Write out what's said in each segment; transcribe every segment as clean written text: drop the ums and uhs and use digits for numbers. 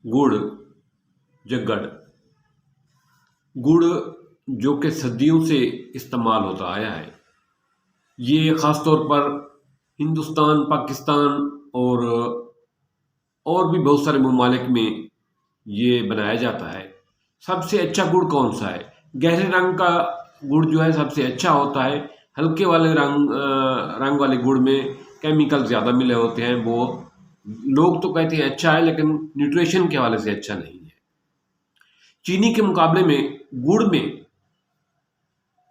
गुड़ जगड़। गुड़ जो कि सदियों से इस्तेमाल होता आया है, ये ख़ास तौर पर हिंदुस्तान, पाकिस्तान और भी बहुत सारे ममालिक में ये बनाया जाता है। सबसे अच्छा गुड़ कौन सा है? गहरे रंग का गुड़ जो है सबसे अच्छा होता है। हल्के वाले रंग वाले गुड़ में केमिकल ज़्यादा मिले होते हैं। वो लोग तो कहते हैं अच्छा है, लेकिन न्यूट्रिशन के हवाले से अच्छा नहीं है। चीनी के मुकाबले में गुड़ में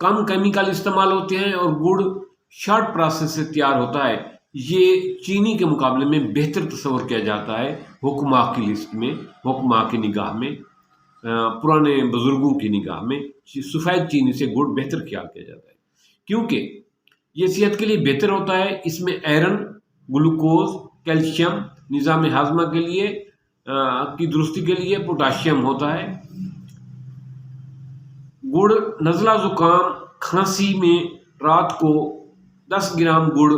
कम केमिकल इस्तेमाल होते हैं और गुड़ शॉर्ट प्रोसेस से तैयार होता है। ये चीनी के मुकाबले में बेहतर तस्वर किया जाता है हुक्मा की लिस्ट में, हुक्मा की निगाह में, पुराने बुजुर्गों की निगाह में सफ़ेद चीनी से गुड़ बेहतर ख्याल किया जाता है, क्योंकि ये सेहत के लिए बेहतर होता है। इसमें आयरन, ग्लूकोज, कैल्शियम, निज़ाम हाजमा के लिए की दुरुस्ती के लिए पोटाशियम होता है। गुड़ नज़ला ज़ुकाम खांसी में रात को 10 ग्राम गुड़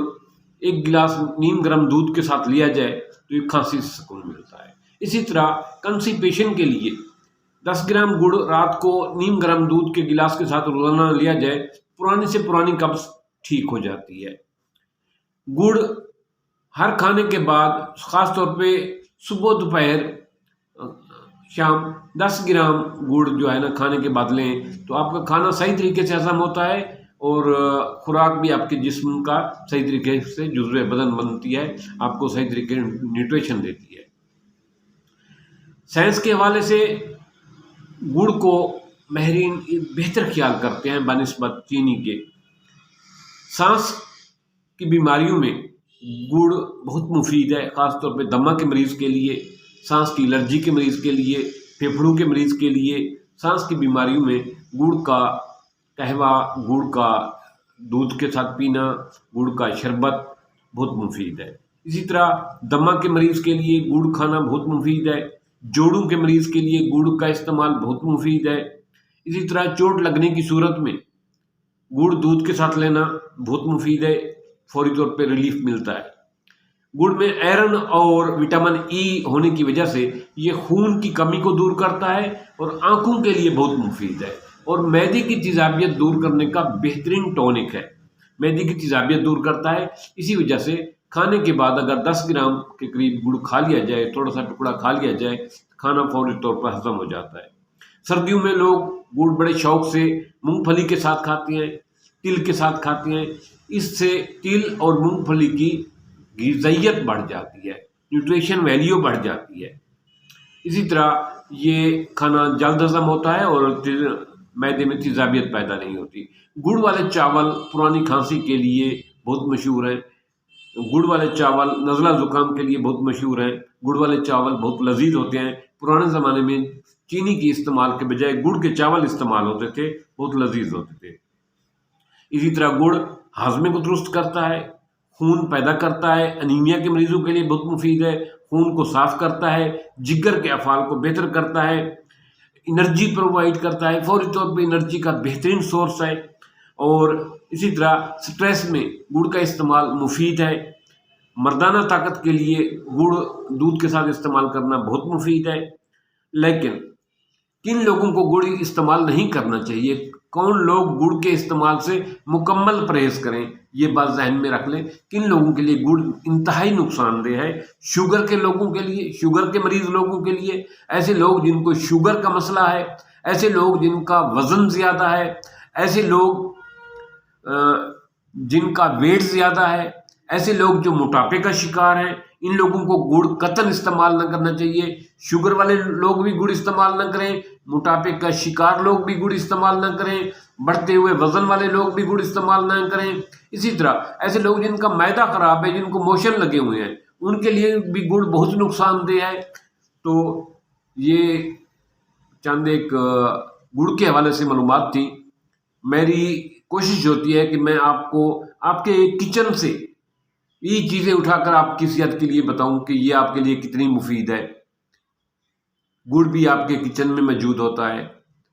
1 गिलास नीम गर्म दूध के साथ लिया जाए तो ये खांसी से सुकून मिलता है। इसी तरह कंस्टिपेशन के लिए 10 ग्राम गुड़ रात को नीम गर्म दूध के गिलास के साथ रोजाना लिया जाए, पुरानी से पुरानी कब्ज ठीक हो जाती है। गुड़ हर खाने के बाद, ख़ास तौर पे सुबह, दोपहर, शाम 10 ग्राम गुड़ जो है ना खाने के बाद लें तो आपका खाना सही तरीके से हजम होता है और खुराक भी आपके जिस्म का सही तरीके से जुज़्व बदन बनती है, आपको सही तरीके न्यूट्रिशन देती है। साइंस के हवाले से गुड़ को माहिरीन बेहतर ख्याल करते हैं बनिस्बत चीनी के। सांस की बीमारियों में गुड़ बहुत मुफीद है, ख़ास तौर पे दमा के मरीज़ के लिए, सांस की एलर्जी के मरीज़ के लिए, फेफड़ों के मरीज़ के लिए। सांस की बीमारियों में गुड़ का कहवा, गुड़ का दूध के साथ पीना, गुड़ का शरबत बहुत मुफीद है। इसी तरह दमा के मरीज़ के लिए गुड़ खाना बहुत मुफीद है। जोड़ों के मरीज़ के लिए गुड़ का इस्तेमाल बहुत मुफीद है। इसी तरह चोट लगने की सूरत में गुड़ दूध के साथ लेना बहुत मुफीद है, फौरी तौर पे रिलीफ मिलता है। गुड़ में आयरन और विटामिन ई होने की वजह से ये खून की कमी को दूर करता है और आंखों के लिए बहुत मुफीद है और मैदे की तेज़ाबियत दूर करने का बेहतरीन टॉनिक है। मैदे की तेज़ाबियत दूर करता है। इसी वजह से खाने के बाद अगर 10 ग्राम के करीब गुड़ खा लिया जाए, थोड़ा सा टुकड़ा खा लिया जाए, खाना फौरी तौर पर हजम हो जाता है। सर्दियों में लोग गुड़ बड़े शौक से मूंगफली के साथ खाते हैं, तिल के साथ खाते हैं। इससे तिल और मूंगफली की ग़िज़ाइयत बढ़ जाती है, न्यूट्रिशन वैल्यू बढ़ जाती है। इसी तरह ये खाना जल्द हजम होता है और मैदे में तेज़ाबियत पैदा नहीं होती। गुड़ वाले चावल पुरानी खांसी के लिए बहुत मशहूर हैं। गुड़ वाले चावल नज़ला ज़ुकाम के लिए बहुत मशहूर हैं। गुड़ वाले चावल बहुत लजीज होते हैं। पुराने ज़माने में चीनी के इस्तेमाल के बजाय गुड़ के चावल इस्तेमाल होते थे, बहुत लजीज होते थे। इसी तरह गुड़ हाजमे को दुरुस्त करता है, खून पैदा करता है, अनीमिया के मरीजों के लिए बहुत मुफीद है, खून को साफ करता है, जिगर के अफ़ाल को बेहतर करता है, एनर्जी प्रोवाइड करता है, फौरी तौर पे एनर्जी का बेहतरीन सोर्स है। और इसी तरह स्ट्रेस में गुड़ का इस्तेमाल मुफीद है। मर्दाना ताकत के लिए गुड़ दूध के साथ इस्तेमाल करना बहुत मुफीद है। लेकिन किन लोगों को गुड़ इस्तेमाल नहीं करना चाहिए, कौन लोग गुड़ के इस्तेमाल से मुकम्मल परहेज़ करें, ये बात जहन में रख लें। किन लोगों के लिए गुड़ इंतहाई नुकसानदेह है? शुगर के लोगों के लिए, शुगर के मरीज़ लोगों के लिए, ऐसे लोग जिनको शुगर का मसला है, ऐसे लोग जिनका वज़न ज़्यादा है, ऐसे लोग जिनका वेट ज़्यादा है, ऐसे लोग जो मोटापे का शिकार हैं, इन लोगों को गुड़ कतई इस्तेमाल न करना चाहिए। शुगर वाले लोग भी गुड़ इस्तेमाल न करें, मोटापे का शिकार लोग भी गुड़ इस्तेमाल न करें, बढ़ते हुए वजन वाले लोग भी गुड़ इस्तेमाल न करें। इसी तरह ऐसे लोग जिनका मैदा ख़राब है, जिनको मोशन लगे हुए हैं, उनके लिए भी गुड़ बहुत नुकसानदेह है। तो ये चंद एक गुड़ के हवाले से मालूमात थी। मेरी कोशिश होती है कि मैं आपको आपके किचन से ये चीज़ें उठाकर आपकी सेहत के लिए बताऊं कि ये आपके लिए कितनी मुफीद है। गुड़ भी आपके किचन में मौजूद होता है,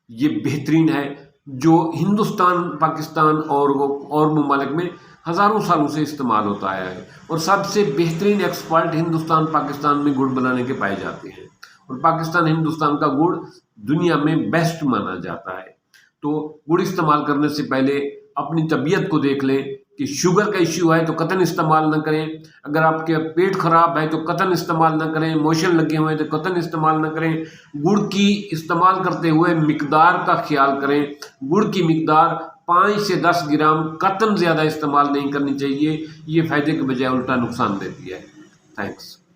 ये बेहतरीन है, जो हिंदुस्तान, पाकिस्तान और ममालिक में हज़ारों सालों से इस्तेमाल होता आया है और सबसे बेहतरीन एक्सपर्ट हिंदुस्तान, पाकिस्तान में गुड़ बनाने के पाए जाते हैं। اور پاکستان ہندوستان کا گڑ دنیا میں بیسٹ مانا جاتا ہے۔ تو گڑ استعمال کرنے سے پہلے اپنی طبیعت کو دیکھ لیں کہ شوگر کا ایشو ہے تو قطعاً استعمال نہ کریں، اگر آپ کے پیٹ خراب ہے تو قطعاً استعمال نہ کریں، موشن لگے ہوئے ہیں تو قطعاً استعمال نہ کریں۔ گڑ کی استعمال کرتے ہوئے مقدار کا خیال کریں، گڑ کی مقدار 5 سے 10 گرام، قطعاً زیادہ استعمال نہیں کرنی چاہیے، یہ فائدے کے بجائے الٹا نقصان دیتی ہے۔ تھینکس۔